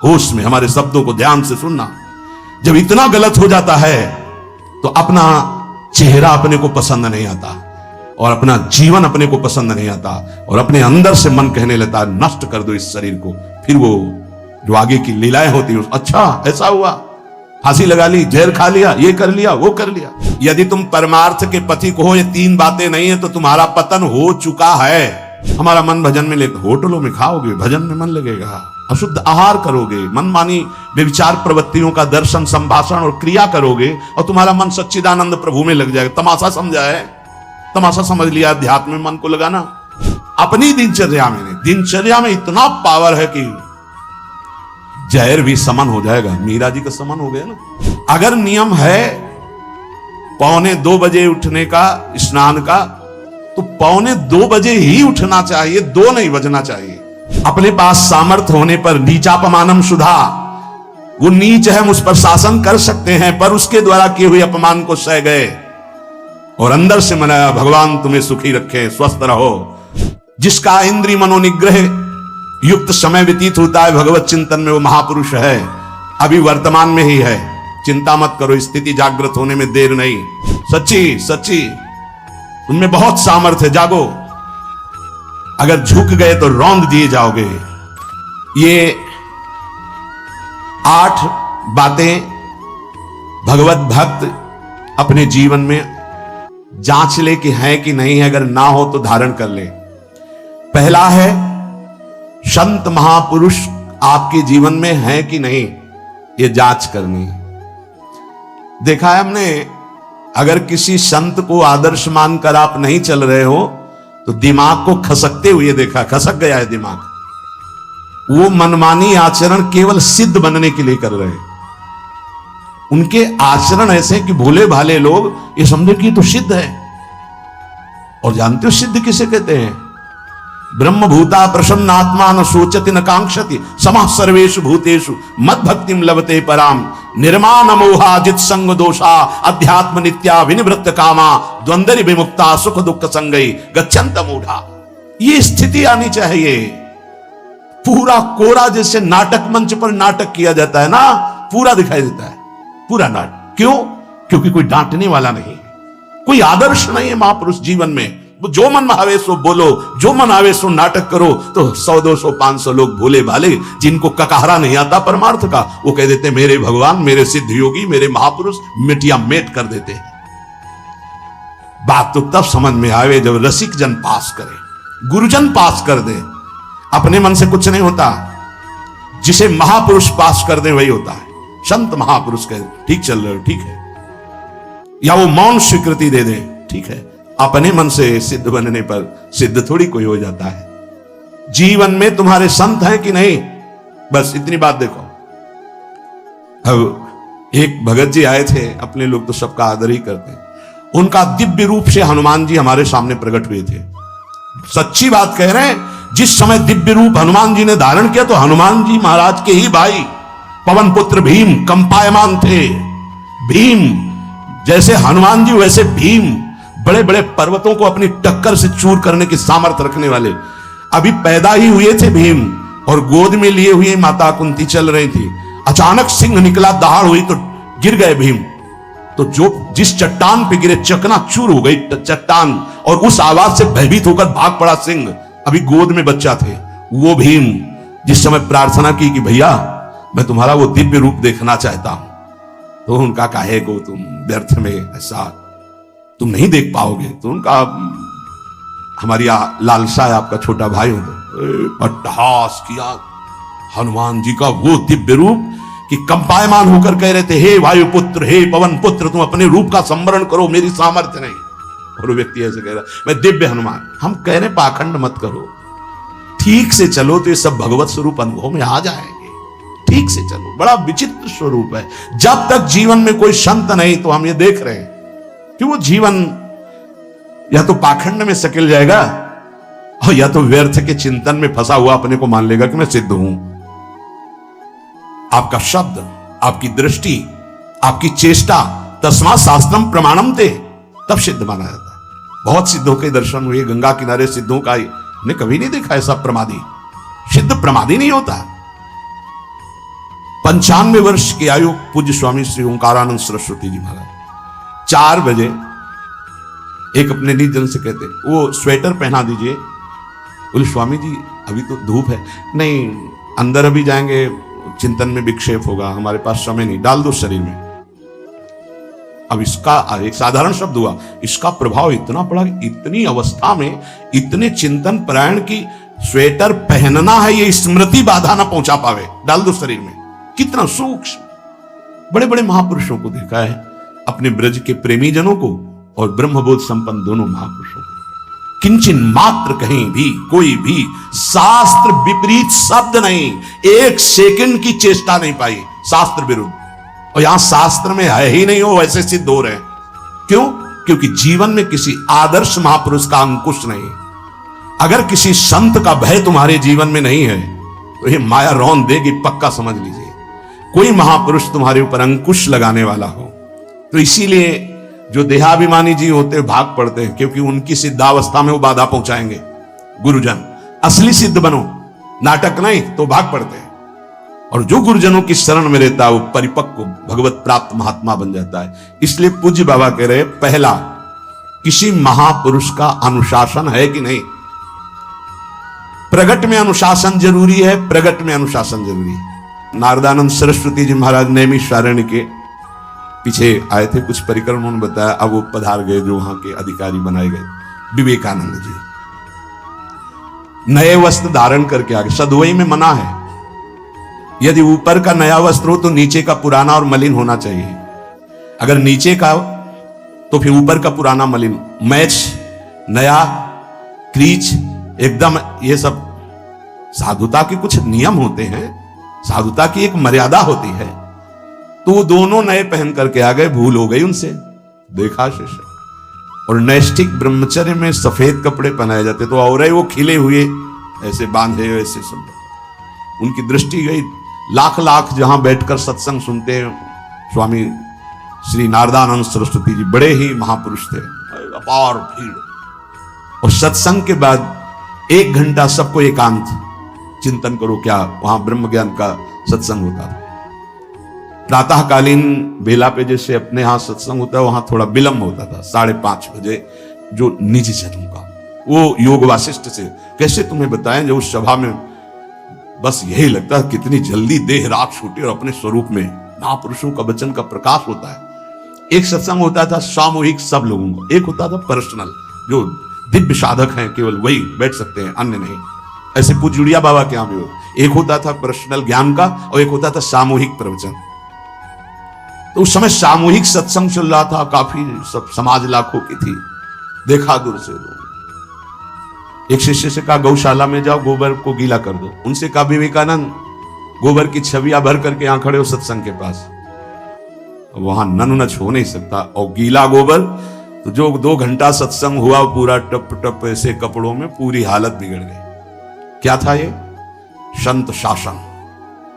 होश में हमारे शब्दों को ध्यान से सुनना। जब इतना गलत हो जाता है तो अपना चेहरा अपने को पसंद नहीं आता और अपना जीवन अपने को पसंद नहीं आता और अपने अंदर से मन कहने लगता है नष्ट कर दो इस शरीर को। फिर वो जो आगे की लीलाएं होती है, अच्छा ऐसा हुआ, फांसी लगा ली, जहर खा लिया, ये कर लिया, वो कर लिया। यदि तुम परमार्थ के पथिक हो, ये तीन बातें नहीं है तो तुम्हारा पतन हो चुका है। हमारा मन भजन में लेकर होटलों में खाओगे, भजन में मन लगेगा, अशुद्ध आहार करोगे, मनमानी व्यभिचार प्रवृत्तियों का दर्शन, संभाषण और क्रिया करोगे और तुम्हारा मन सच्चिदानंद प्रभु में लग जाएगा। तमाशा समझा है, तमाशा समझ लिया अध्यात्म में मन को लगाना। अपनी दिनचर्या में इतना पावर है कि जहर भी समन हो जाएगा। मीरा जी का समन हो गया ना। अगर नियम है 1:45 उठने का, स्नान का, तो 1:45 बजे ही उठना चाहिए, 2 नहीं बजना चाहिए। अपने पास सामर्थ्य होने पर नीचापमानम सुधा, वो नीच है, उस पर शासन कर सकते हैं, पर उसके द्वारा किए हुए अपमान को सह गए और अंदर से मनाया भगवान तुम्हें सुखी रखे, स्वस्थ रहो। जिसका इंद्रिय मनोनिग्रह युक्त समय व्यतीत होता है भगवत चिंतन में, वो महापुरुष है। अभी वर्तमान में ही है, चिंता मत करो, स्थिति जागृत होने में देर नहीं। सच्ची सच्ची उनमें बहुत सामर्थ्य है, जागो। अगर झुक गए तो रौंद दिए जाओगे। ये 8 बातें भगवत भक्त अपने जीवन में जांच ले कि है कि नहीं है, अगर ना हो तो धारण कर ले। पहला है संत महापुरुष आपके जीवन में है कि नहीं, ये जांच करनी है। देखा है हमने, अगर किसी संत को आदर्श मानकर आप नहीं चल रहे हो तो दिमाग को खसकते हुए देखा, खसक गया है दिमाग। वो मनमानी आचरण केवल सिद्ध बनने के लिए कर रहे हैं। उनके आचरण ऐसे कि भोले भाले लोग ये समझे कि तो सिद्ध है। और जानते हो सिद्ध किसे कहते हैं? ब्रह्म भूता प्रसन्नात्मा न सोचति न कांक्षति समः सर्वेषु भूतेषु मद भक्तिम लभते पराम निर्माण मोहा जित संग दोषा अध्यात्म नित्या विनिवृत्त कामा द्वंद्वरि विमुक्ता सुख दुख संगई गच्छन्त मूढ़ा। ये स्थिति आनी चाहिए। पूरा कोरा जैसे नाटक मंच पर नाटक किया जाता है ना, पूरा दिखाई देता है, पूरा नाटक। क्यों? क्योंकि कोई डांटने वाला नहीं, कोई आदर्श नहीं है महापुरुष जीवन में। जो मन आवे सो बोलो, जो मन आवे सो नाटक करो, तो 100 200 500 लोग भोले भाले जिनको ककहरा नहीं आता परमार्थ का, वो कह देते मेरे भगवान, मेरे सिद्ध योगी, मेरे महापुरुष, मिटिया मेट कर देते हैं। बात तो तब समझ में आवे जब रसिक जन पास करे, गुरुजन पास कर दे। अपने मन से कुछ नहीं होता, जिसे महापुरुष पास कर दे वही होता है। संत महापुरुष कहे ठीक चल रहे हो, ठीक है, या वो मौन स्वीकृति दे दे, ठीक है। अपने मन से सिद्ध बनने पर सिद्ध थोड़ी कोई हो जाता है। जीवन में तुम्हारे संत हैं कि नहीं, बस इतनी बात देखो। अब एक भगत जी आए थे, अपने लोग तो सबका आदर ही करते हैं। उनका दिव्य रूप से हनुमान जी हमारे सामने प्रकट हुए थे। सच्ची बात कह रहे हैं, जिस समय दिव्य रूप हनुमान जी ने धारण किया तो हनुमान जी महाराज के ही भाई पवन पुत्र भीम कंपायमान थे। भीम जैसे हनुमान जी वैसे भीम, बड़े बड़े पर्वतों को अपनी टक्कर से चूर करने की सामर्थ्य रखने वाले। अभी पैदा ही हुए थे भीम और गोद में लिए हुए माता कुंती चल रही थी। अचानक सिंह निकला, दहाड़ हुई तो गिर गए भीम। तो जो जिस चट्टान पे गिरे चकनाचूर हो गई चट्टान और उस आवाज से भयभीत होकर भाग पड़ा सिंह। अभी गोद में बच्चा थे वो भीम, जिस समय प्रार्थना की कि भैया मैं तुम्हारा वो दिव्य रूप देखना चाहता हूं, तो उनका काहे को तुम व्यर्थ में ऐसा तुम नहीं देख पाओगे। तो उनका हमारी लालसा है, आपका छोटा भाई हो। तो अट्टहास किया हनुमान जी का वो दिव्य रूप कि कंपायमान होकर कह रहे थे हे वायुपुत्र, हे पवन पुत्र, तुम अपने रूप का संवरण करो, मेरी सामर्थ्य नहीं। और वो व्यक्ति ऐसे कह रहा मैं दिव्य हनुमान। हम कह रहे पाखंड मत करो, ठीक से चलो तो ये सब भगवत स्वरूप अनुभव में आ जाएंगे। ठीक से चलो, बड़ा विचित्र स्वरूप है। जब तक जीवन में कोई संत नहीं तो हम ये देख रहे हैं कि वो जीवन या तो पाखंड में सकिल जाएगा और या तो व्यर्थ के चिंतन में फंसा हुआ अपने को मान लेगा कि मैं सिद्ध हूं। आपका शब्द, आपकी दृष्टि, आपकी चेष्टा, तस्मात् शास्त्रम प्रमाणम ते, तब सिद्ध माना जाता है। बहुत सिद्धों के दर्शन हुए गंगा किनारे, सिद्धों का ने कभी नहीं देखा ऐसा प्रमादी। सिद्ध प्रमादी नहीं होता। 95 वर्ष की आयु पूज्य स्वामी श्री ओंकारानंद सरस्वती जी महाराज 4 बजे एक अपने निज जन से कहते, वो स्वेटर पहना दीजिए। बोले स्वामी जी अभी तो धूप है। नहीं, अंदर अभी जाएंगे, चिंतन में विक्षेप होगा, हमारे पास समय नहीं, डाल दो शरीर में। अब इसका एक साधारण शब्द हुआ, इसका प्रभाव इतना पड़ा कि इतनी अवस्था में इतने चिंतन परायण की स्वेटर पहनना है, ये स्मृति बाधा ना पहुंचा पावे, डाल दो शरीर में। कितना सूक्ष्म। बड़े बड़े महापुरुषों को देखा है, अपने ब्रज के प्रेमी जनों को और ब्रह्मबोध संपन्न दोनों महापुरुषों को, किंचन मात्र कहीं भी कोई भी शास्त्र विपरीत शब्द नहीं, एक सेकंड की चेष्टा नहीं पाई शास्त्र विरुद्ध। और यहां शास्त्र में है ही नहीं, हो वैसे सिद्ध हो रहे हैं। क्यों? क्योंकि जीवन में किसी आदर्श महापुरुष का अंकुश नहीं। अगर किसी संत का भय तुम्हारे जीवन में नहीं है तो ये माया रौन देगी, पक्का समझ लीजिए। कोई महापुरुष तुम्हारे ऊपर अंकुश लगाने वाला हो। तो इसीलिए जो देहाभिमानी जी होते हैं भाग पड़ते हैं, क्योंकि उनकी सिद्धावस्था में वो बाधा पहुंचाएंगे। गुरुजन असली सिद्ध बनो, नाटक नहीं, तो भाग पड़ते हैं। और जो गुरुजनों की शरण में रहता है वो परिपक्व भगवत प्राप्त महात्मा बन जाता है। इसलिए पूज्य बाबा कह रहे, पहला, किसी महापुरुष का अनुशासन है कि नहीं। प्रगट में अनुशासन जरूरी है, प्रगट में अनुशासन जरूरी है। नारदानंद सरस्वती जी महाराज नैमिषारण्य के पीछे आए थे, कुछ परिक्रम उन्होंने बताया, अब वो पधार गए जो वहां के अधिकारी बनाए गए, विवेकानंद जी। नए वस्त्र धारण करके आ गए। सदुवई में मना है, यदि ऊपर का नया वस्त्र हो तो नीचे का पुराना और मलिन होना चाहिए। अगर नीचे का तो फिर ऊपर का पुराना मलिन, मैच नया क्रीच एकदम, ये सब साधुता के कुछ नियम होते हैं, साधुता की एक मर्यादा होती है। तो वो दोनों नए पहन करके आ गए, भूल हो गई उनसे, देखा शिष्य। और नैष्ठिक ब्रह्मचर्य में सफेद कपड़े पहनाए जाते, तो और वो खिले हुए ऐसे बांधे, ऐसे सब। उनकी दृष्टि गई, लाख लाख जहां बैठकर सत्संग सुनते हैं स्वामी श्री नारदानंद सरस्वती जी, बड़े ही महापुरुष थे, अपार भीड़। और सत्संग के बाद 1 घंटा सबको एकांत चिंतन करो, क्या वहां ब्रह्म ज्ञान का सत्संग होता था। प्रातःकालीन बेला पे जैसे अपने यहां सत्संग होता है, वहां थोड़ा विलंब होता था, 5:30 बजे, जो निज जनों का। वो योग वासिष्ठ से कैसे तुम्हें बताएं, जो उस सभा में बस यही लगता है कितनी जल्दी देह राख छूटे और अपने स्वरूप में महापुरुषों का वचन का प्रकाश होता है। एक सत्संग होता था सामूहिक सब लोगों का, एक होता था पर्सनल, जो दिव्य साधक हैं केवल वही बैठ सकते हैं, अन्य नहीं। ऐसे पूज्य बाबा के यहां भी हो, एक होता था पर्सनल ज्ञान का और एक होता था सामूहिक प्रवचन। तो उस समय सामूहिक सत्संग चल रहा था, काफी सब समाज लाखों की थी, देखा दूर से लोग। एक शिष्य से कहा गौशाला में जाओ, गोबर को गीला कर दो। उनसे कहा विवेकानंद गोबर की छवियां भर करके यहां खड़े हो सत्संग के पास, वहां नन नच हो नहीं सकता। और गीला गोबर तो जो 2 घंटा सत्संग हुआ पूरा टप टप ऐसे कपड़ों में, पूरी हालत बिगड़ गई। क्या था ये? संत शासन।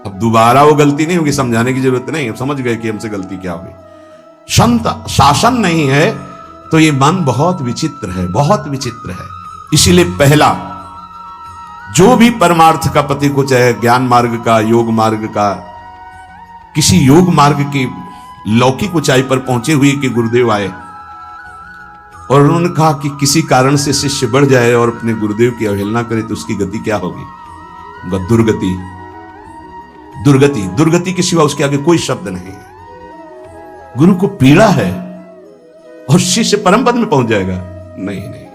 अब दोबारा वो गलती नहीं होगी, समझाने की जरूरत नहीं, अब समझ गए कि हमसे गलती क्या होगी। संत शासन नहीं है तो ये मन बहुत विचित्र है, बहुत विचित्र है। इसीलिए पहला, जो भी परमार्थ का पति को, चाहे ज्ञान मार्ग का, योग मार्ग का, किसी योग मार्ग की लौकिक ऊंचाई पर पहुंचे हुए कि गुरुदेव आए और उन्होंने कहा कि किसी कारण से शिष्य बढ़ जाए और अपने गुरुदेव की अवहेलना करे तो उसकी गति क्या होगी? दुर्गति। दुर्गति, दुर्गति के सिवा उसके आगे कोई शब्द नहीं है। गुरु को पीड़ा है और शिष्य परम पद में पहुंच जाएगा? नहीं नहीं,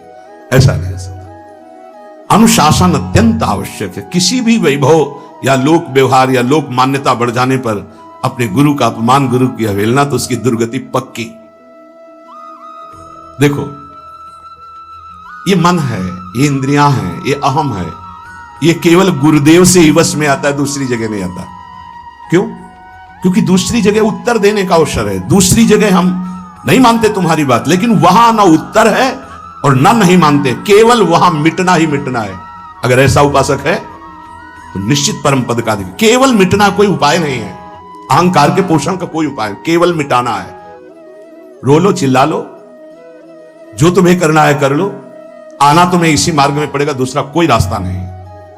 ऐसा नहीं हो सकता। अनुशासन अत्यंत आवश्यक है। किसी भी वैभव या लोक व्यवहार या लोक मान्यता बढ़ जाने पर अपने गुरु का अपमान, गुरु की अवहेलना, तो उसकी दुर्गति पक्की। देखो, ये मन है, ये इंद्रियां हैं, ये अहम है, ये केवल गुरुदेव से ही वश में आता है, दूसरी जगह नहीं आता। क्यों? क्योंकि दूसरी जगह उत्तर देने का अवसर है। दूसरी जगह हम नहीं मानते तुम्हारी बात, लेकिन वहां ना उत्तर है और ना नहीं मानते, केवल वहां मिटना ही मिटना है। अगर ऐसा उपासक है तो निश्चित परम पद का अधिकारी। केवल मिटना कोई उपाय नहीं है, अहंकार के पोषण का कोई उपाय, केवल मिटाना है। रो लो, चिल्ला लो, जो तुम्हें करना है कर लो, आना तुम्हें इसी मार्ग में पड़ेगा, दूसरा कोई रास्ता नहीं।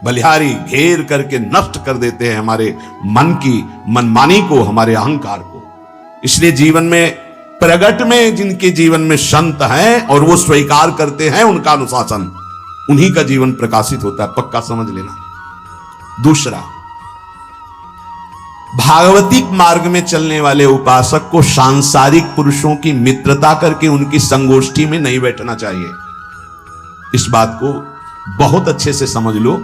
बलिहारी घेर करके नष्ट कर देते हैं हमारे मन की मनमानी को, हमारे अहंकार को। इसलिए जीवन में प्रगट में जिनके जीवन में संत हैं और वो स्वीकार करते हैं उनका अनुशासन, उन्हीं का जीवन प्रकाशित होता है, पक्का समझ लेना। दूसरा, भागवतिक मार्ग में चलने वाले उपासक को सांसारिक पुरुषों की मित्रता करके उनकी संगोष्ठी में नहीं बैठना चाहिए। इस बात को बहुत अच्छे से समझ लो।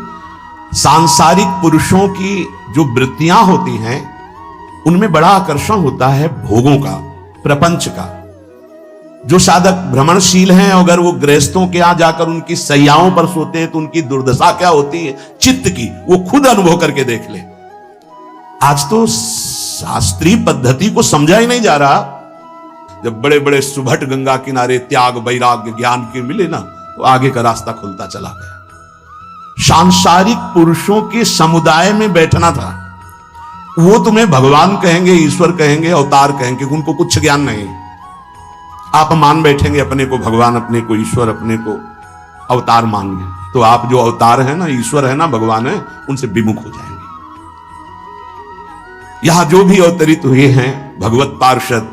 सांसारिक पुरुषों की जो वृत्तियां होती हैं उनमें बड़ा आकर्षण होता है भोगों का, प्रपंच का। जो साधक भ्रमणशील हैं, अगर वो गृहस्थों के यहां जाकर उनकी सैयाओं पर सोते हैं तो उनकी दुर्दशा क्या होती है चित्त की, वो खुद अनुभव करके देख ले। आज तो शास्त्रीय पद्धति को समझा ही नहीं जा रहा। जब बड़े बड़े सुभट गंगा किनारे त्याग वैराग्य ज्ञान के मिले ना, तो आगे का रास्ता खुलता चला गया। सांसारिक पुरुषों के समुदाय में बैठना था। वो तुम्हें भगवान कहेंगे, ईश्वर कहेंगे, अवतार कहेंगे, उनको कुछ ज्ञान नहीं। आप मान बैठेंगे अपने को भगवान, अपने को ईश्वर, अपने को अवतार मानेंगे, तो आप जो अवतार है ना, ईश्वर है ना, भगवान है, उनसे विमुख हो जाएंगे। यहां जो भी अवतरित हुए हैं भगवत पार्षद,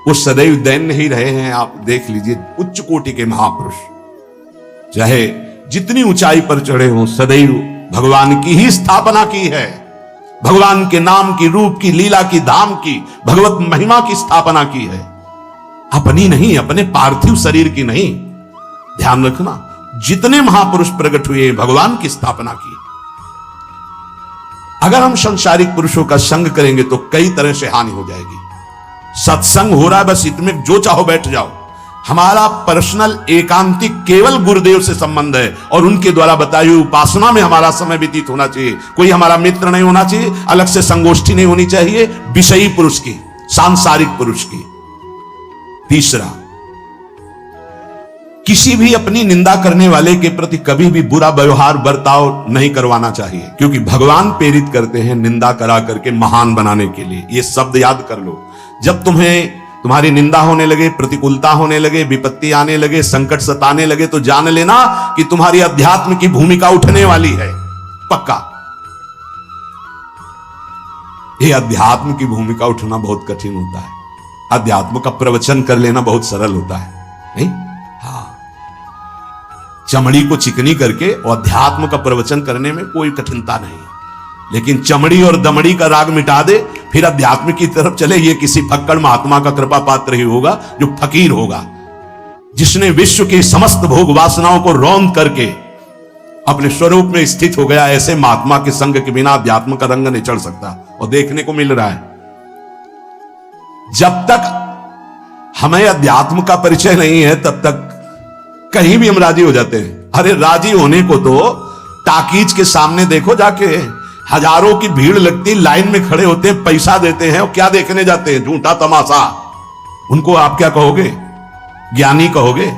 वो सदैव दैन्य ही रहे हैं। आप देख लीजिए, उच्च कोटि के महापुरुष चाहे जितनी ऊंचाई पर चढ़े हों, सदैव भगवान की ही स्थापना की है। भगवान के नाम की, रूप की, लीला की, धाम की, भगवत महिमा की स्थापना की है, अपनी नहीं, अपने पार्थिव शरीर की नहीं। ध्यान रखना, जितने महापुरुष प्रकट हुए भगवान की स्थापना की। अगर हम संसारिक पुरुषों का संग करेंगे तो कई तरह से हानि हो जाएगी। सत्संग हो रहा है, बस इतने जो चाहो बैठ जाओ। हमारा पर्सनल एकांतिक केवल गुरुदेव से संबंध है और उनके द्वारा बताई हुई उपासना में हमारा समय व्यतीत होना चाहिए। कोई हमारा मित्र नहीं होना चाहिए, अलग से संगोष्ठी नहीं होनी चाहिए विषयी पुरुष की, सांसारिक पुरुष की। तीसरा, किसी भी अपनी निंदा करने वाले के प्रति कभी भी बुरा व्यवहार बर्ताव नहीं करवाना चाहिए, क्योंकि भगवान प्रेरित करते हैं निंदा करा करके महान बनाने के लिए। ये शब्द याद कर लो। जब तुम्हारी निंदा होने लगे, प्रतिकूलता होने लगे, विपत्ति आने लगे, संकट सताने लगे, तो जान लेना कि तुम्हारी अध्यात्म की भूमिका उठने वाली है, पक्का। ये अध्यात्म की भूमिका उठना बहुत कठिन होता है। अध्यात्म का प्रवचन कर लेना बहुत सरल होता है, नहीं? हाँ, चमड़ी को चिकनी करके और अध्यात्म का प्रवचन करने में कोई कठिनता नहीं, लेकिन चमड़ी और दमड़ी का राग मिटा दे, फिर अध्यात्म की तरफ चले, ये किसी फक्कड़ महात्मा का कृपा पात्र ही होगा, जो फकीर होगा, जिसने विश्व की समस्त भोग वासनाओं को रौंद करके अपने स्वरूप में स्थित हो गया। ऐसे महात्मा के संग के बिना अध्यात्म का रंग नहीं चढ़ सकता, और देखने को मिल रहा है। जब तक हमें अध्यात्म का परिचय नहीं है, तब तक कहीं भी हम राजी हो जाते हैं। अरे राजी होने को तो टाकीज के सामने देखो जाके, हजारों की भीड़ लगती, लाइन में खड़े होते हैं, पैसा देते हैं, और क्या देखने जाते हैं? झूठा तमाशा। उनको आप क्या कहोगे? ज्ञानी कहोगे?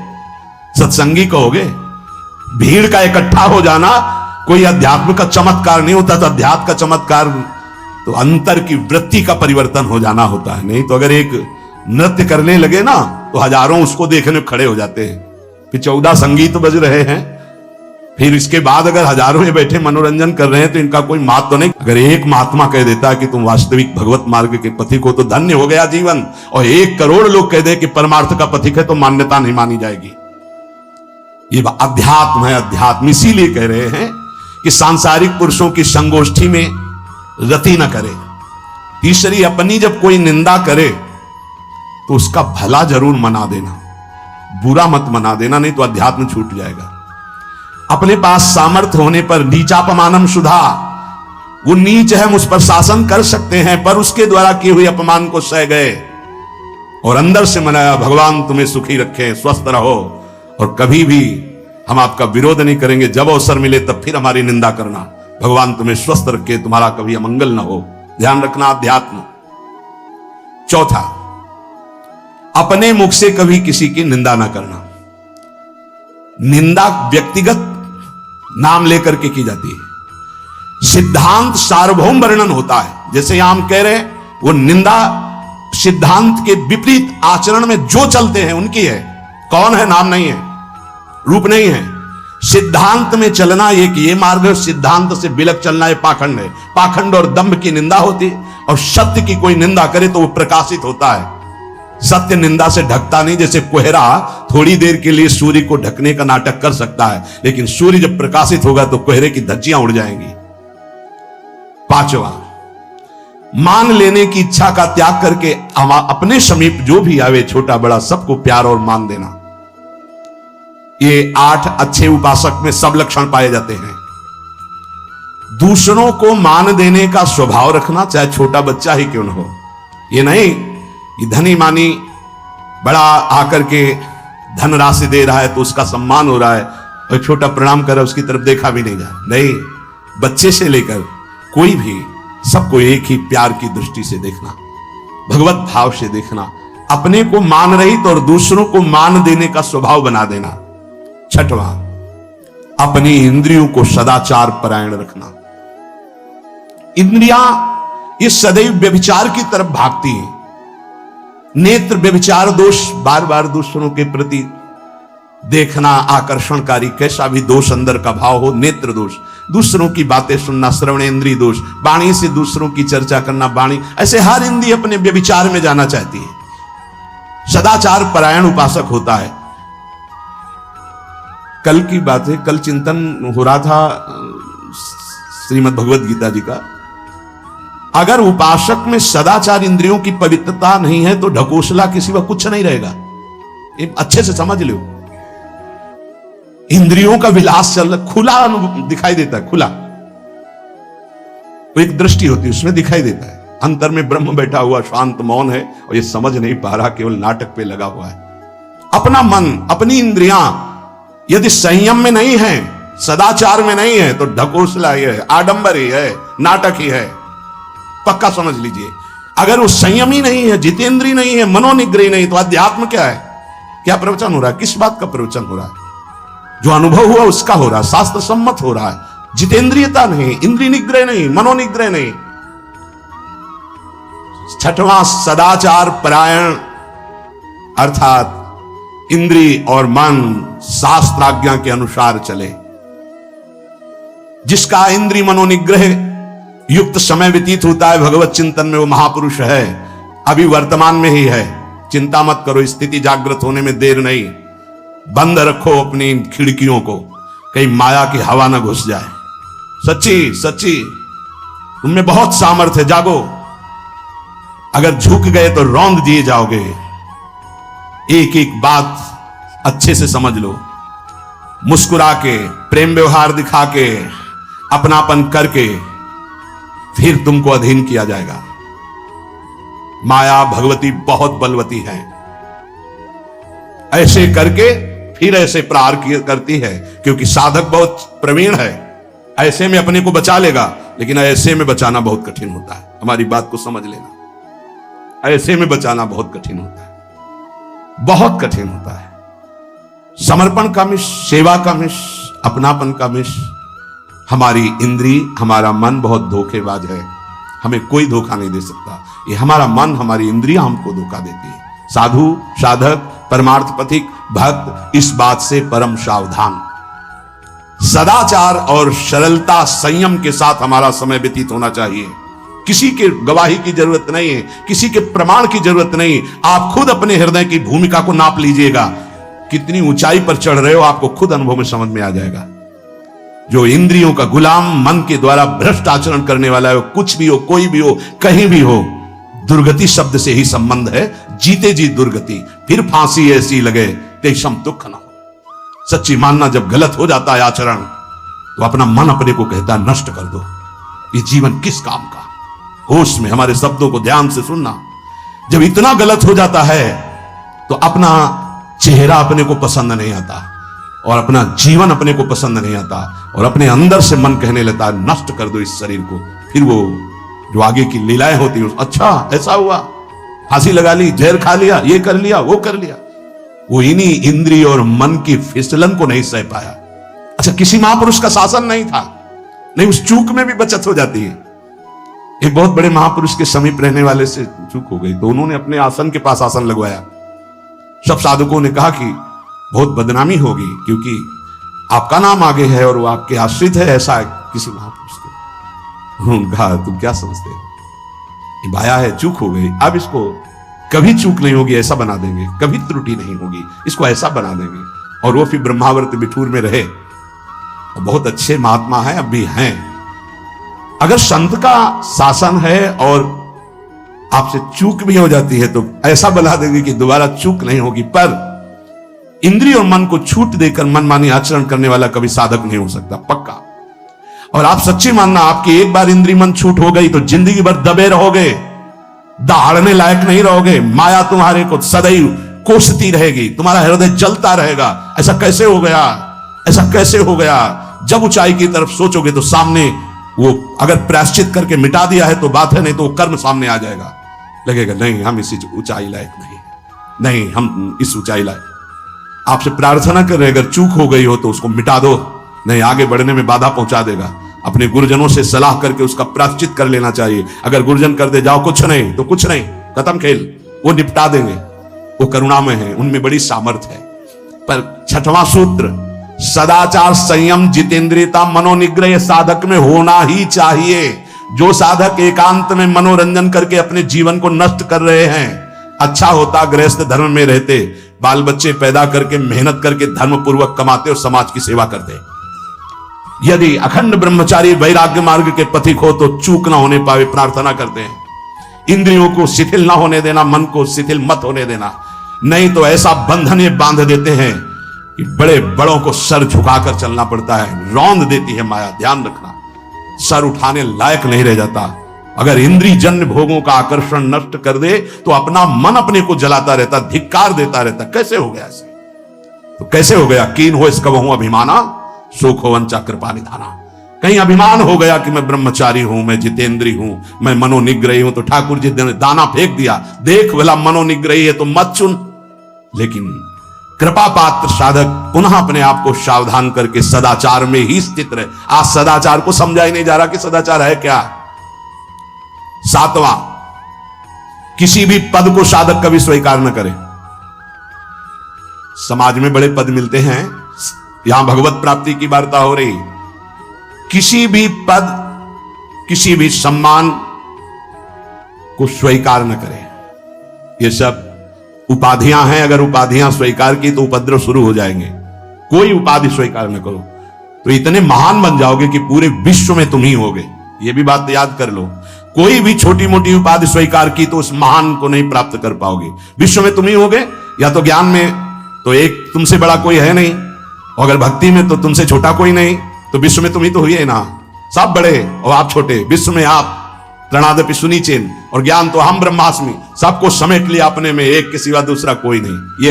सत्संगी कहोगे? भीड़ का इकट्ठा हो जाना कोई अध्यात्म का चमत्कार नहीं होता। तो अध्यात्म का चमत्कार तो अंतर की वृत्ति का परिवर्तन हो जाना होता है। नहीं तो अगर एक नृत्य करने लगे ना, तो हजारों उसको देखने खड़े हो जाते हैं। फिर 14 संगीत बज रहे हैं, फिर इसके बाद अगर हजारों में बैठे मनोरंजन कर रहे हैं, तो इनका कोई महत्व तो नहीं। अगर एक महात्मा कह देता है कि तुम वास्तविक भगवत मार्ग के पथिक हो, तो धन्य हो गया जीवन। और 1 करोड़ लोग कह दे कि परमार्थ का पथिक है, तो मान्यता नहीं मानी जाएगी। ये अध्यात्म है, अध्यात्म। इसीलिए कह रहे हैं कि सांसारिक पुरुषों की संगोष्ठी में रति न करे। तीसरी, अपनी जब कोई निंदा करे तो उसका भला जरूर मना देना, बुरा मत मना देना, नहीं तो अध्यात्म छूट जाएगा। अपने पास सामर्थ्य होने पर नीचापमानम सुधा, वो नीच है, उस पर शासन कर सकते हैं, पर उसके द्वारा किए हुए अपमान को सह गए और अंदर से मनाया, भगवान तुम्हें सुखी रखे, स्वस्थ रहो, और कभी भी हम आपका विरोध नहीं करेंगे। जब अवसर मिले तब फिर हमारी निंदा करना, भगवान तुम्हें स्वस्थ रखे, तुम्हारा कभी अमंगल ना हो। ध्यान रखना, अध्यात्म। चौथा, अपने मुख से कभी किसी की निंदा ना करना। निंदा व्यक्तिगत नाम लेकर के की जाती है, सिद्धांत सार्वभौम वर्णन होता है। जैसे यहां हम कह रहे हैं, वो निंदा सिद्धांत के विपरीत आचरण में जो चलते हैं उनकी है। कौन है? नाम नहीं है, रूप नहीं है, सिद्धांत में चलना एक ये मार्ग है, सिद्धांत से बिलक चलना ये पाखंड है। पाखंड और दंभ की निंदा होती, और सत्य की कोई निंदा करे तो वो प्रकाशित होता है। सत्य निंदा से ढकता नहीं। जैसे कोहरा थोड़ी देर के लिए सूर्य को ढकने का नाटक कर सकता है, लेकिन सूर्य जब प्रकाशित होगा तो कोहरे की धज्जियां उड़ जाएंगी। पांचवा, मान लेने की इच्छा का त्याग करके अपने समीप जो भी आवे, छोटा बड़ा सबको प्यार और मान देना। ये 8 अच्छे उपासक में सब लक्षण पाए जाते हैं। दूसरों को मान देने का स्वभाव रखना, चाहे छोटा बच्चा ही क्यों न हो। ये नहीं कि धनी मानी बड़ा आकर के धन राशि दे रहा है तो उसका सम्मान हो रहा है, और छोटा प्रणाम कर रहा है उसकी तरफ देखा भी नहीं जाए। नहीं, बच्चे से लेकर कोई भी सबको एक ही प्यार की दृष्टि से देखना, भगवत भाव से देखना, अपने को मान रहित और दूसरों को मान देने का स्वभाव बना देना। छठवां, अपनी इंद्रियों को सदाचार परायण रखना। इंद्रियां ये सदैव व्यभिचार की तरफ भागती हैं। नेत्र व्यभिचार दोष, बार बार दूसरों के प्रति देखना आकर्षणकारी, कैसा भी दोष अंदर का भाव हो, नेत्र दोष। दूसरों की बातें सुनना, श्रवणेंद्रिय दोष। वाणी से दूसरों की चर्चा करना, वाणी, ऐसे हर इंद्रिय अपने व्यभिचार में जाना चाहती है। सदाचार परायण उपासक होता है। कल की बात है, कल चिंतन हो रहा था श्रीमद् भगवद गीता जी का। अगर उपासक में सदाचार इंद्रियों की पवित्रता नहीं है तो ढकोसला के सिवा कुछ नहीं रहेगा। ये अच्छे से समझ लो। इंद्रियों का विलास चल रहा, खुला दिखाई देता है, खुला एक दृष्टि होती है, उसमें दिखाई देता है। अंतर में ब्रह्म बैठा हुआ शांत मौन है, और ये समझ नहीं पा रहा, केवल नाटक पे लगा हुआ है। अपना मन, अपनी इंद्रियां यदि संयम में नहीं है, सदाचार में नहीं है, तो ढकोसला ही है, आडंबर ही है, नाटक ही है। पक्का समझ लीजिए। अगर वो संयमी नहीं है, जितेंद्रीय नहीं है, मनोनिग्रही नहीं, तो अध्यात्म क्या है? क्या प्रवचन हो रहा है? किस बात का प्रवचन हो रहा है? जो अनुभव हुआ उसका हो रहा है, शास्त्र सम्मत हो रहा है। जितेंद्रियता नहीं, इंद्रिय निग्रह नहीं, मनोनिग्रह नहीं। छठवां, सदाचार परायण, अर्थात इंद्रिय और मन शास्त्राज्ञा के अनुसार चले। जिसका इंद्रिय मनोनिग्रह युक्त समय व्यतीत होता है भगवत चिंतन में, वो महापुरुष है। अभी वर्तमान में ही है, चिंता मत करो, स्थिति जागृत होने में देर नहीं। बंद रखो अपनी खिड़कियों को, कहीं माया की हवा ना घुस जाए। सच्ची सच्ची तुममें बहुत सामर्थ्य, जागो। अगर झुक गए तो रौंद दिए जाओगे। एक एक बात अच्छे से समझ लो। मुस्कुरा के, प्रेम व्यवहार दिखा के, अपनापन करके फिर तुमको अधीन किया जाएगा। माया भगवती बहुत बलवती है, ऐसे करके फिर ऐसे प्रहार करती है, क्योंकि साधक बहुत प्रवीण है। ऐसे में अपने को बचा लेगा, लेकिन ऐसे में बचाना बहुत कठिन होता है। हमारी बात को समझ लेना, ऐसे में बचाना बहुत कठिन होता है, बहुत कठिन होता है। समर्पण का मिश, सेवा का मिश, अपनापन का मिश। हमारी इंद्री, हमारा मन बहुत धोखेबाज है, हमें कोई धोखा नहीं दे सकता। ये हमारा मन, हमारी इंद्रियां हमको धोखा देती है। साधु, साधक, परमार्थ पथिक, भक्त इस बात से परम सावधान। सदाचार और सरलता, संयम के साथ हमारा समय व्यतीत होना चाहिए। किसी के गवाही की जरूरत नहीं है, किसी के प्रमाण की जरूरत नहीं। आप खुद अपने हृदय की भूमिका को नाप लीजिएगा, कितनी ऊंचाई पर चढ़ रहे हो, आपको खुद अनुभव में समझ में आ जाएगा। जो इंद्रियों का गुलाम, मन के द्वारा भ्रष्ट आचरण करने वाला है, कुछ भी हो, कोई भी हो, कहीं भी हो, दुर्गति शब्द से ही संबंध है। जीते जी दुर्गति, फिर फांसी ऐसी लगे तेषम दुख न हो। सच्ची मानना, जब गलत हो जाता है आचरण, तो अपना मन अपने को कहता है नष्ट कर दो, ये जीवन किस काम का। होश में हमारे शब्दों को ध्यान से सुनना। जब इतना गलत हो जाता है तो अपना चेहरा अपने को पसंद नहीं आता, और अपना जीवन अपने को पसंद नहीं आता, और अपने अंदर से मन कहने लगता है नष्ट कर दो इस शरीर को। फिर वो जो आगे की लीलाएं होती है, अच्छा ऐसा हुआ, फांसी लगा ली, जहर खा लिया, ये कर लिया, वो कर लिया। वो इन्हीं इंद्रिय और मन की फिसलन को नहीं सह पाया। अच्छा, किसी महापुरुष का शासन नहीं था, नहीं, उस चूक में भी बचत हो जाती है। एक बहुत बड़े महापुरुष के समीप रहने वाले से चूक हो गई, तो उन्होंने अपने आसन के पास आसन लगवाया। सब साधकों ने कहा कि बहुत बदनामी होगी, क्योंकि आपका नाम आगे है और वो आपके आश्रित है, ऐसा किसी महापुरुष को। उनका तुम क्या समझते हो, ये माया है, चूक हो गई, अब इसको कभी चूक नहीं होगी, ऐसा बना देंगे, कभी त्रुटि नहीं होगी, इसको ऐसा बना देंगे। और वो फिर ब्रह्मावर्त बिठूर में रहे, और बहुत अच्छे महात्मा हैं, अब भी हैं। अगर संत का शासन है और आपसे चूक भी हो जाती है तो ऐसा बना देंगे कि दोबारा चूक नहीं होगी। पर इंद्रिय और मन को छूट देकर मनमानी आचरण करने वाला कभी साधक नहीं हो सकता, पक्का। और आप सच्ची मानना, आपकी एक बार इंद्रिय मन छूट हो गई तो जिंदगी भर दबे रहोगे, दहाड़ने लायक नहीं रहोगे। माया तुम्हारे को सदैव कोसती रहेगी, तुम्हारा हृदय जलता रहेगा। ऐसा कैसे हो गया, ऐसा कैसे हो गया। जब ऊंचाई की तरफ सोचोगे तो सामने वो अगर प्रायश्चित करके मिटा दिया है तो बात है, नहीं तो वो कर्म सामने आ जाएगा। लगेगा नहीं, हम इसी ऊंचाई लायक नहीं, हम इस ऊंचाई लायक। आपसे प्रार्थना कर रहे, अगर चूक हो गई हो तो उसको मिटा दो, नहीं आगे बढ़ने में बाधा पहुंचा देगा। अपने गुरुजनों से सलाह करके उसका प्रायश्चित कर लेना चाहिए। अगर गुरुजन कर दे जाओ कुछ नहीं तो कुछ नहीं, खत्म खेल, वो निपटा देंगे, वो करुणामय है, उनमें बड़ी सामर्थ्य है। पर छठवां सूत्र, सदाचार, संयम, जितेंद्रियता, मनोनिग्रह साधक में होना ही चाहिए। जो साधक एकांत में मनोरंजन करके अपने जीवन को नष्ट कर रहे हैं, अच्छा होता गृहस्थ धर्म में रहते, बाल बच्चे पैदा करके मेहनत करके धर्म पूर्वक कमाते और समाज की सेवा करते। यदि अखंड ब्रह्मचारी वैराग्य मार्ग के पथिक हो तो चूक ना होने पावे प्रार्थना करते हैं। इंद्रियों को शिथिल ना होने देना, मन को शिथिल मत होने देना, नहीं तो ऐसा बंधन ये बांध देते हैं कि बड़े बड़ों को सर झुकाकर चलना पड़ता है। रौंद देती है माया, ध्यान रखना, सर उठाने लायक नहीं रह जाता। अगर इंद्रिय जन्य भोगों का आकर्षण नष्ट कर दे तो अपना मन अपने को जलाता रहता, धिक्कार देता रहता। कैसे हो गया ऐसे, तो कैसे हो गया। कीन हो इसका बहु अभिमाना, सुख हो वंचा कृपा निधाना। कहीं अभिमान हो गया कि मैं ब्रह्मचारी हूं, मैं जितेंद्री हूं, मैं मनोनिग्रही हूं, तो ठाकुर जी ने दाना फेंक दिया, देख भला मनोनिग्रही है तो मत चुन। लेकिन कृपा पात्र साधक पुनः अपने आप को सावधान करके सदाचार में ही स्थित रहे। आज सदाचार को समझा ही नहीं जा रहा कि सदाचार है क्या। सातवां, किसी भी पद को साधक कभी स्वीकार न करे। समाज में बड़े पद मिलते हैं, यहां भगवत प्राप्ति की वार्ता हो रही। किसी भी पद, किसी भी सम्मान को स्वीकार न करें। ये सब उपाधियां हैं, अगर उपाधियां स्वीकार की तो उपद्रव शुरू हो जाएंगे। कोई उपाधि स्वीकार न करो तो इतने महान बन जाओगे कि पूरे विश्व में तुम ही होगे। ये भी बात याद कर लो, कोई भी छोटी मोटी उपाधि स्वीकार की तो उस महान को नहीं प्राप्त कर पाओगे। विश्व में तुम ही होगे, या तो ज्ञान में तो एक तुमसे बड़ा कोई है नहीं, और अगर भक्ति में तो तुमसे छोटा कोई नहीं, तो विश्व में तुम ही तो हुई है ना। सब बड़े और आप छोटे, विश्व में आप प्रणादपि सुनीचेन, और ज्ञान तो हम ब्रह्मास्मि, सबको समेट लिया अपने में, एक के सिवा दूसरा कोई नहीं।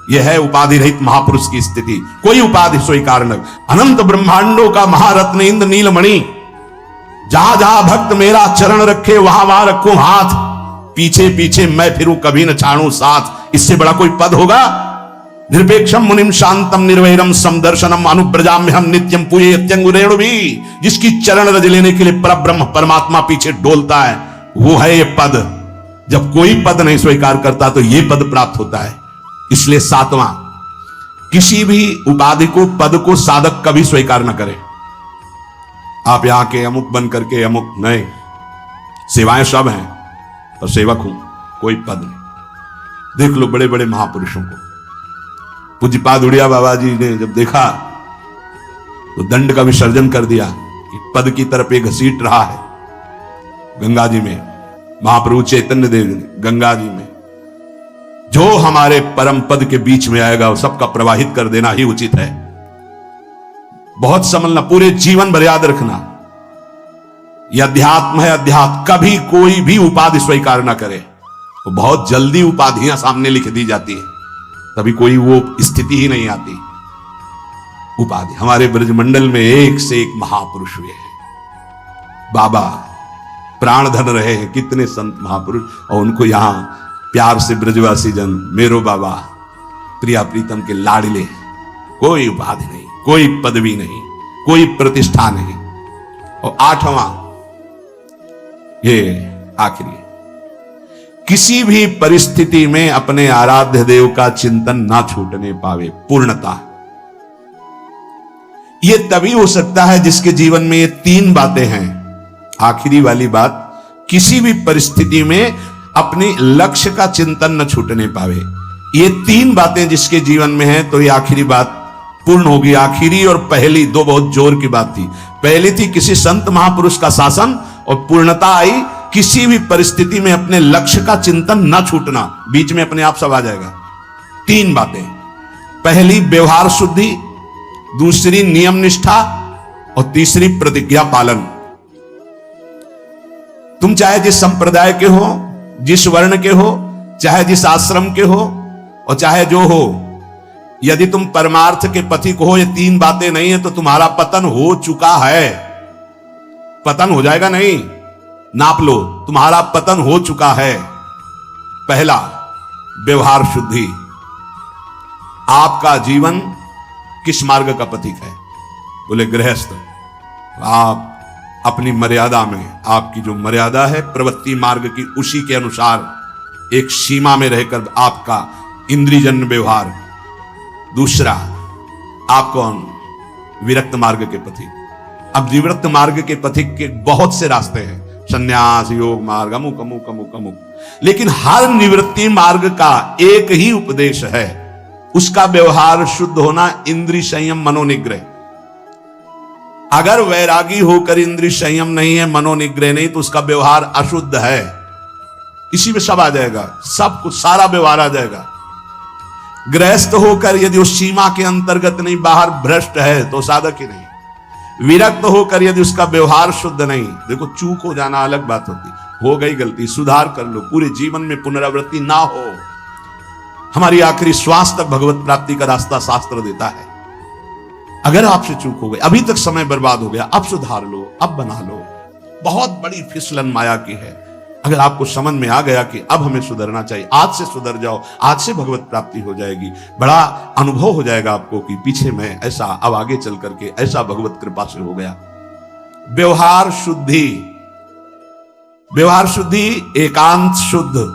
यह है उपाधि रहित महापुरुष की स्थिति। कोई उपाधि स्वीकार न। अनंत ब्रह्मांडों का महारत्न इंद्र नीलमणि, जहां जहां भक्त मेरा चरण रखे वहां वहां रखूं हाथ, पीछे पीछे मैं फिरूं कभी न छाड़ूं साथ। इससे बड़ा कोई पद होगा। निरपेक्षम मुनिम शांतम निर्वैरम समदर्शनम अनुब्रजाम्यहम नित्यम पूये अत्यंगुरेणु भी। जिसकी चरण रज लेने के लिए परब्रह्म परमात्मा पीछे डोलता है, वो है ये पद। जब कोई पद नहीं स्वीकार करता तो ये पद प्राप्त होता है। इसलिए सातवां, किसी भी उपाधि को, पद को साधक कभी स्वीकार न करे। आप यहां के अमुक बन करके अमुक नहीं, सेवाएं सब हैं पर सेवक हूं, कोई पद नहीं। देख लो बड़े बड़े महापुरुषों को। पूज्यपाद उड़िया बाबा जी ने जब देखा तो दंड का विसर्जन कर दिया कि पद की तरफ एक घसीट रहा है। गंगा जी में महाप्रभु चैतन्य देव ने गंगा जी में जो हमारे परम पद के बीच में आएगा वो सबका प्रवाहित कर देना ही उचित है। बहुत समझना, पूरे जीवन भर याद रखना, यह अध्यात्म है। अध्यात्म कभी कोई भी उपाधि स्वीकार ना करे, तो बहुत जल्दी उपाधियां सामने लिख दी जाती है, तभी कोई वो स्थिति ही नहीं आती। उपाधि हमारे ब्रजमंडल में एक से एक महापुरुष हुए हैं। बाबा प्राण धन रहे हैं, कितने संत महापुरुष, और उनको यहां प्यार से ब्रजवासी जन मेरो बाबा, प्रिया प्रीतम के लाडले। कोई उपाधि नहीं, कोई पदवी नहीं, कोई प्रतिष्ठा नहीं। और आठवां, ये आखिरी, किसी भी परिस्थिति में अपने आराध्य देव का चिंतन ना छूटने पावे। पूर्णता, ये तभी हो सकता है जिसके जीवन में ये तीन बातें हैं। आखिरी वाली बात, किसी भी परिस्थिति में अपने लक्ष्य का चिंतन न छूटने पावे। ये तीन बातें जिसके जीवन में है तो ये आखिरी बात पूर्ण होगी। आखिरी और पहली दो बहुत जोर की बात थी। पहली थी किसी संत महापुरुष का शासन, और पूर्णता आई किसी भी परिस्थिति में अपने लक्ष्य का चिंतन न छूटना। बीच में अपने आप सब आ जाएगा। तीन बातें, पहली व्यवहार शुद्धि, दूसरी नियम निष्ठा, और तीसरी प्रतिज्ञा पालन। तुम चाहे जिस संप्रदाय के हो, जिस वर्ण के हो, चाहे जिस आश्रम के हो, और चाहे जो हो, यदि तुम परमार्थ के पथिक हो, ये तीन बातें नहीं है तो तुम्हारा पतन हो चुका है। पतन हो जाएगा नहीं, नाप लो, तुम्हारा पतन हो चुका है। पहला, व्यवहार शुद्धि। आपका जीवन किस मार्ग का पथिक है? बोले गृहस्थ। आप अपनी मर्यादा में, आपकी जो मर्यादा है प्रवृत्ति मार्ग की, उसी के अनुसार एक सीमा में रहकर आपका इंद्रियजन्य व्यवहार। दूसरा, आप कौन? विरक्त मार्ग के पथिक। अब विरक्त मार्ग के पथिक के बहुत से रास्ते हैं, संन्यास, योग मार्ग, अमुक अमुक अमुक अमुक, लेकिन हर निवृत्ति मार्ग का एक ही उपदेश है, उसका व्यवहार शुद्ध होना, इंद्रिय संयम, मनोनिग्रह। अगर वैरागी होकर इंद्रिय संयम नहीं है, मनोनिग्रह नहीं, तो उसका व्यवहार अशुद्ध है। इसी में सब आ जाएगा, सब कुछ, सारा व्यवहार आ जाएगा। गृहस्थ होकर यदि उस सीमा के अंतर्गत नहीं, बाहर भ्रष्ट है, तो साधक ही नहीं। विरक्त होकर यदि उसका व्यवहार शुद्ध नहीं, देखो चूक हो जाना अलग बात होती, हो गई गलती, सुधार कर लो, पूरे जीवन में पुनरावृत्ति ना हो। हमारी आखिरी श्वास तक भगवत प्राप्ति का रास्ता शास्त्र देता है। अगर आपसे चूक हो गई, अभी तक समय बर्बाद हो गया, अब सुधार लो, अब बना लो। बहुत बड़ी फिसलन माया की है। अगर आपको समझ में आ गया कि अब हमें सुधरना चाहिए, आज से सुधर जाओ, आज से भगवत प्राप्ति हो जाएगी। बड़ा अनुभव हो जाएगा आपको कि पीछे में ऐसा, अब आगे चल करके ऐसा भगवत कृपा से हो गया। व्यवहार शुद्धि। व्यवहार शुद्धि, एकांत शुद्ध।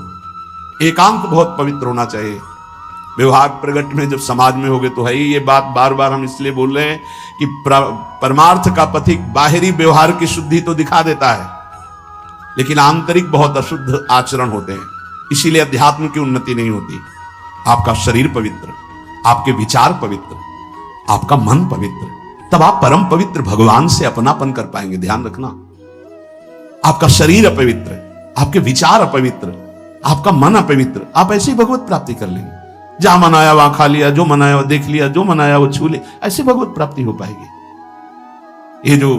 एकांत बहुत पवित्र होना चाहिए। व्यवहार प्रगट में जब समाज में होगे तो है ही। ये बात बार बार हम इसलिए बोल रहे हैं कि परमार्थ का पथिक बाहरी व्यवहार की शुद्धि तो दिखा देता है, लेकिन आंतरिक बहुत अशुद्ध आचरण होते हैं। इसीलिए अध्यात्म की उन्नति नहीं होती। आपका शरीर पवित्र, आपके विचार पवित्र, आपका मन पवित्र, तब आप परम पवित्र भगवान से अपनापन कर पाएंगे। ध्यान रखना, आपका शरीर अपवित्र, आपके विचार अपवित्र, आपका मन अपवित्र, आप ऐसी भगवत प्राप्ति कर लेंगे। जहां मन आया वहां खा लिया, जो मन आया वो देख लिया, जो मन आया वो छू ले, ऐसी भगवत प्राप्ति हो पाएगी। ये जो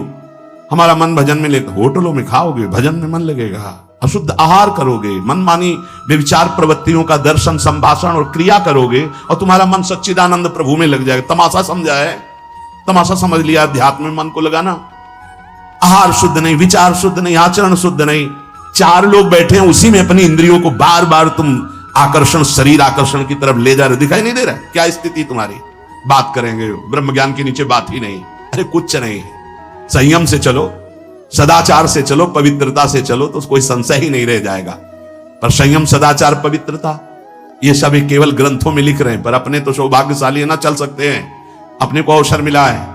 हमारा मन भजन में लेकर, होटलों में खाओगे, भजन में मन लगेगा, अशुद्ध आहार करोगे, मनमानी व्यभिचार प्रवृत्तियों का दर्शन, संभाषण और क्रिया करोगे, और तुम्हारा मन सच्चिदानंद प्रभु में लग जाएगा। तमाशा समझा है, तमाशा समझ लिया, अध्यात्म में मन को लगाना। आहार शुद्ध नहीं, विचार शुद्ध नहीं, आचरण शुद्ध नहीं, चार लोग बैठे हैं, उसी में अपनी इंद्रियों को बार बार तुम आकर्षण, शरीर आकर्षण की तरफ ले जा रहे, दिखाई नहीं दे रहा है? क्या स्थिति तुम्हारी? बात करेंगे, ब्रह्म ज्ञान के नीचे बात ही नहीं। अरे कुछ नहीं, संयम से चलो, सदाचार से चलो, पवित्रता से चलो, तो कोई संशय ही नहीं रह जाएगा। पर संयम, सदाचार, पवित्रता, ये सब केवल ग्रंथों में लिख रहे हैं, पर अपने तो सौभाग्यशाली है ना, चल सकते हैं। अपने को अवसर मिला है।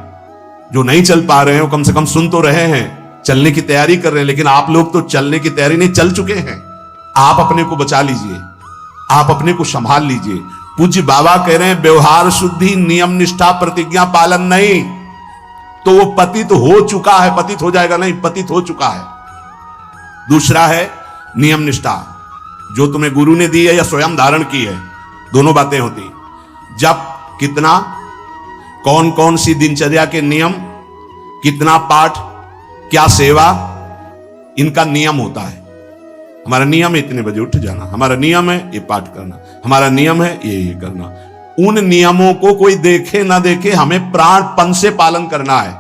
जो नहीं चल पा रहे हो, कम से कम सुन तो रहे हैं, चलने की तैयारी कर रहे हैं। लेकिन आप लोग तो चलने की तैयारी नहीं, चल चुके हैं। आप अपने को बचा लीजिए, आप अपने को संभाल लीजिए। पूज्य बाबा कह रहे हैं व्यवहार शुद्धि, नियम निष्ठा, प्रतिज्ञा पालन नहीं, तो वो पतित हो चुका है। पतित हो जाएगा नहीं, पतित हो चुका है। दूसरा है नियम निष्ठा, जो तुम्हें गुरु ने दी है या स्वयं धारण की है, दोनों बातें होती। जब कितना, कौन कौन सी दिनचर्या के नियम, कितना पाठ, क्या सेवा, इनका नियम होता है। हमारा नियम है इतने बजे उठ जाना, हमारा नियम है ये पाठ करना, हमारा नियम है ये करना। उन नियमों को कोई देखे ना देखे, हमें प्राणपण से पालन करना है।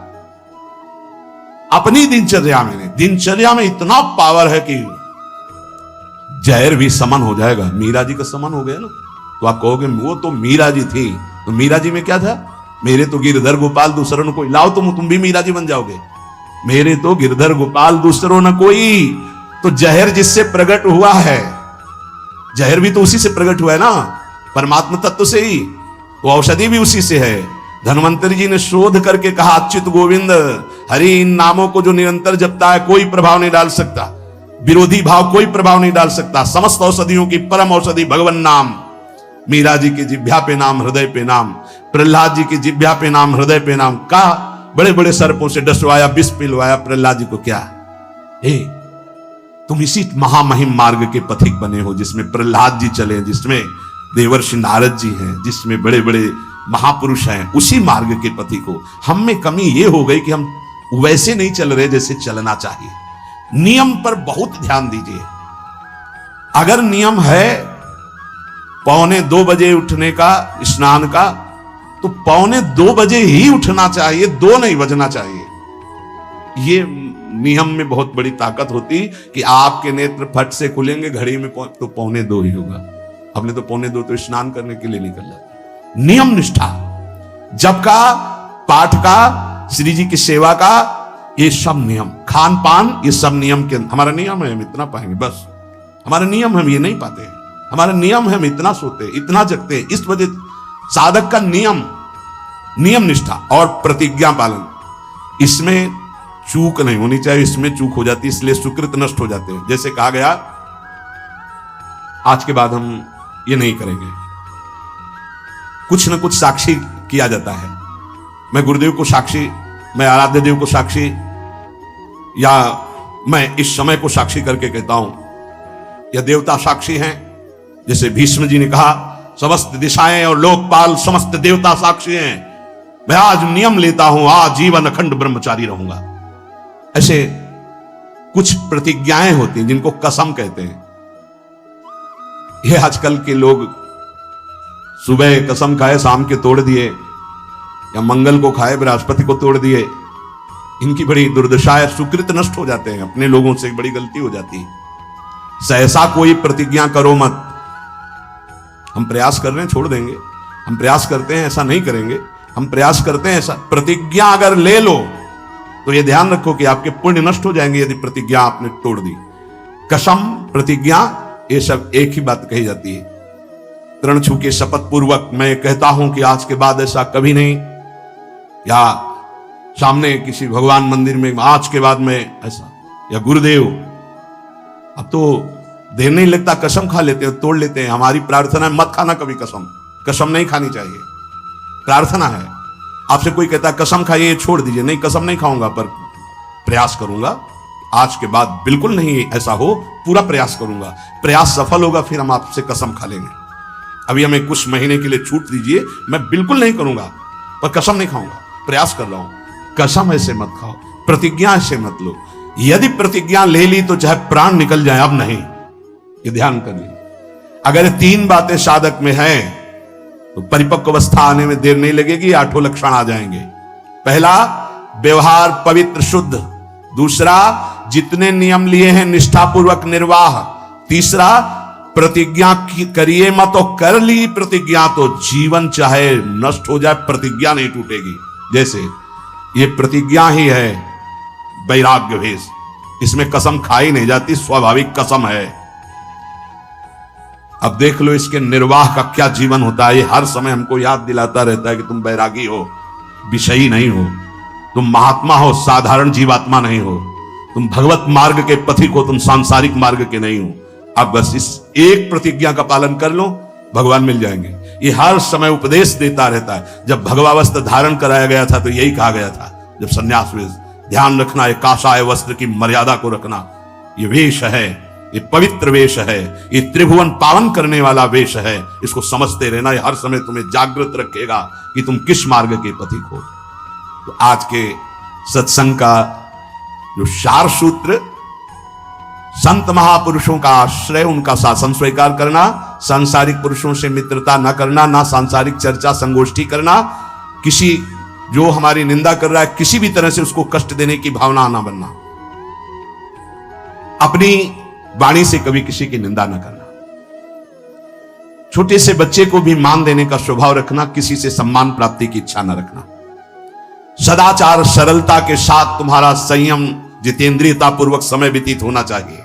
अपनी दिनचर्या में, दिनचर्या में इतना पावर है कि जहर भी समन हो जाएगा। मीरा जी का समन हो गया ना, तो आप कहोगे वो तो मीरा जी थी, तो मीरा जी में क्या था? मेरे तो गिरधर गोपाल दूसरों न कोई। लाओ तुम भी मीरा जी बन जाओगे। मेरे तो गिरधर गोपाल दूसरों न कोई। तो जहर जिससे प्रकट हुआ है, जहर भी तो उसी से प्रकट हुआ है ना, परमात्मा तत्व से ही। वो औषधि भी उसी से है। धन्वंतरी जी ने शोध करके कहा, अच्युत गोविंद हरि इन नामों को जो निरंतर जपता है कोई प्रभाव नहीं डाल सकता, विरोधी भाव कोई प्रभाव नहीं डाल सकता। समस्त औषधियों की परम औषधि भगवान नाम। मीरा जी की जिभ्या पे नाम, हृदय पे नाम, प्रहलाद जी की जिभ्या पे नाम, हृदय पे नाम। कहा बड़े बड़े सर्पों से डसवाया, विष पिलवाया प्रहलाद जी को। क्या तुम इसी महामहिम मार्ग के पथिक बने हो जिसमें प्रहलाद जी चले, जिसमें देवर्षि नारद जी हैं, जिसमें बड़े बड़े महापुरुष हैं, उसी मार्ग के पथिक हो। हम में कमी ये हो गई कि हम वैसे नहीं चल रहे जैसे चलना चाहिए। नियम पर बहुत ध्यान दीजिए। अगर नियम है 1:45 बजे उठने का, स्नान का, तो 1:45 बजे ही उठना चाहिए, 2 नहीं बजना चाहिए। ये नियम में बहुत बड़ी ताकत होती कि आपके नेत्र फट से खुलेंगे घड़ी में तो 1:45 ही होगा। हमने तो 1:45 तो स्नान करने के लिए निकल जाते। नियम निष्ठा, जप का, पाठ का, श्री जी की सेवा का, ये सब नियम, खान पान, ये सब नियम के हमारा नियम है। हम इतना पाएंगे बस, हमारा नियम हम ये नहीं पाते। हमारा नियम है हम इतना सोते, इतना जगते। इस वजह साधक का नियम, नियम निष्ठा और प्रतिज्ञा पालन, इसमें चूक नहीं होनी चाहिए। इसमें चूक हो जाती है, इसलिए सुकृत नष्ट हो जाते हैं। जैसे कहा गया आज के बाद हम ये नहीं करेंगे, कुछ न कुछ साक्षी किया जाता है। मैं गुरुदेव को साक्षी, मैं आराध्य देव को साक्षी, या मैं इस समय को साक्षी करके कहता हूं, या देवता साक्षी हैं। जैसे भीष्म जी ने कहा, समस्त दिशाएं और लोकपाल समस्त देवता साक्षी हैं, मैं आज नियम लेता हूं, आज जीवन अखंड ब्रह्मचारी रहूंगा। ऐसे कुछ प्रतिज्ञाएं होती हैं जिनको कसम कहते हैं। ये आजकल के लोग सुबह कसम खाए, शाम के तोड़ दिए, या मंगल को खाए, बृहस्पति को तोड़ दिए। इनकी बड़ी दुर्दशा है, सुकृत नष्ट हो जाते हैं। अपने लोगों से बड़ी गलती हो जाती है। सहसा कोई प्रतिज्ञा करो मत। हम प्रयास कर रहे हैं, छोड़ देंगे। हम प्रयास करते हैं, ऐसा नहीं करेंगे। हम प्रयास करते हैं, ऐसा। प्रतिज्ञा अगर ले लो तो यह ध्यान रखो कि आपके पुण्य नष्ट हो जाएंगे यदि प्रतिज्ञा आपने तोड़ दी। कसम, प्रतिज्ञा, ये सब एक ही बात कही जाती है। तृण छू के शपथ पूर्वक मैं कहता हूं कि आज के बाद ऐसा कभी नहीं, या सामने किसी भगवान मंदिर में आज के बाद में ऐसा, या गुरुदेव, अब तो देर नहीं लगता, कसम खा लेते हैं, तोड़ लेते हैं। हमारी प्रार्थना है मत खाना कभी कसम। कसम नहीं खानी चाहिए, प्रार्थना है। आपसे कोई कहता है कसम खाइए, छोड़ दीजिए, नहीं कसम नहीं खाऊंगा, पर प्रयास करूंगा आज के बाद बिल्कुल नहीं ऐसा हो, पूरा प्रयास करूंगा। प्रयास सफल होगा फिर हम आपसे कसम खा लेंगे। अभी हमें कुछ महीने के लिए छूट दीजिए, मैं बिल्कुल नहीं करूंगा, पर कसम नहीं खाऊंगा, प्रयास कर रहा हूं। कसम ऐसे मत खाओ, प्रतिज्ञा ऐसे मत लो। यदि प्रतिज्ञा ले ली तो चाहे प्राण निकल जाए, अब नहीं, ये ध्यान करिए। अगर 3 बातें साधक में हैं तो परिपक्व अवस्था आने में देर नहीं लगेगी, 8 लक्षण आ जाएंगे। पहला, व्यवहार पवित्र शुद्ध। दूसरा, जितने नियम लिए हैं निष्ठापूर्वक निर्वाह। तीसरा, प्रतिज्ञा करिए मत, और कर ली प्रतिज्ञा तो जीवन चाहे नष्ट हो जाए प्रतिज्ञा नहीं टूटेगी। जैसे ये प्रतिज्ञा ही है वैराग्य भेष, इसमें कसम खाई नहीं जाती, स्वाभाविक कसम है। अब देख लो इसके निर्वाह का क्या जीवन होता है। ये हर समय हमको याद दिलाता रहता है कि तुम बैरागी हो, विषयी नहीं हो, तुम महात्मा हो, साधारण जीवात्मा नहीं हो, तुम भगवत मार्ग के पथिक हो, तुम सांसारिक मार्ग के नहीं हो। अब बस इस एक प्रतिज्ञा का पालन कर लो, भगवान मिल जाएंगे। ये हर समय उपदेश देता रहता है। जब भगवावस्त्र धारण कराया गया था तो यही कहा गया था, जब संन्यास वेश, ध्यान रखना है काषाय वस्त्र की मर्यादा को रखना। ये वेश है, ये पवित्र वेश है, ये त्रिभुवन पावन करने वाला वेश है। इसको समझते रहना, ये हर समय तुम्हें जागृत रखेगा कि तुम किस मार्ग के पथिक हो। तो आज के सत्संग का जो सार सूत्र, संत महापुरुषों का आश्रय, उनका शासन स्वीकार करना, सांसारिक पुरुषों से मित्रता न करना, ना सांसारिक चर्चा संगोष्ठी करना, किसी जो हमारी निंदा कर रहा है किसी भी तरह से उसको कष्ट देने की भावना ना बनना, अपनी वाणी से कभी किसी की निंदा न करना, छोटे से बच्चे को भी मान देने का स्वभाव रखना, किसी से सम्मान प्राप्ति की इच्छा न रखना, सदाचार सरलता के साथ तुम्हारा संयम जितेंद्रियता पूर्वक समय व्यतीत होना चाहिए।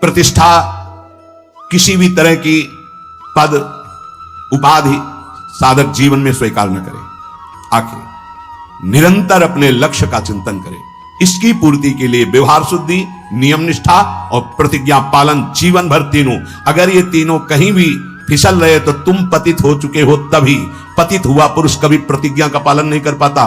प्रतिष्ठा, किसी भी तरह की पद उपाधि साधक जीवन में स्वीकार न करे। आखिर निरंतर अपने लक्ष्य का चिंतन करे। इसकी पूर्ति के लिए व्यवहार शुद्धि, नियम निष्ठा और प्रतिज्ञा पालन जीवन भर तीनों, अगर ये तीनों कहीं भी फिसल रहे तो तुम पतित हो चुके हो। तभी पतित हुआ पुरुष कभी प्रतिज्ञा का पालन नहीं कर पाता,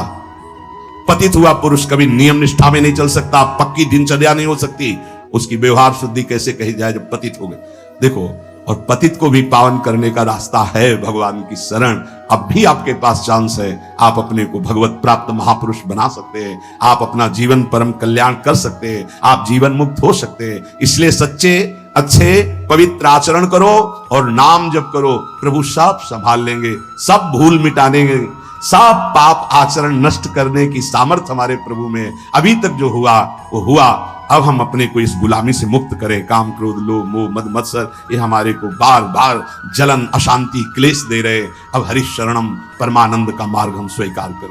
पतित हुआ पुरुष कभी नियम निष्ठा में नहीं चल सकता, पक्की दिनचर्या नहीं हो सकती। उसकी व्यवहार शुद्धि कैसे कही जाए जब पतित हो गए। देखो, और पतित को भी पावन करने का रास्ता है भगवान की शरण। अब भी आपके पास चांस है, आप अपने को भगवत प्राप्त महापुरुष बना सकते हैं, आप अपना जीवन परम कल्याण कर सकते हैं, आप जीवन मुक्त हो सकते हैं। इसलिए सच्चे अच्छे पवित्र आचरण करो और नाम जप करो, प्रभु सब संभाल लेंगे, सब भूल मिटा देंगे, सब पाप आचरण नष्ट करने की सामर्थ्य हमारे प्रभु में। अभी तक जो हुआ वो हुआ, अब हम अपने को इस गुलामी से मुक्त करें। काम क्रोध लोभ मोह मद मत्सर ये हमारे को बार बार जलन अशांति क्लेश दे रहे। अब हरि शरणम परमानंद का मार्ग हम स्वीकार करें।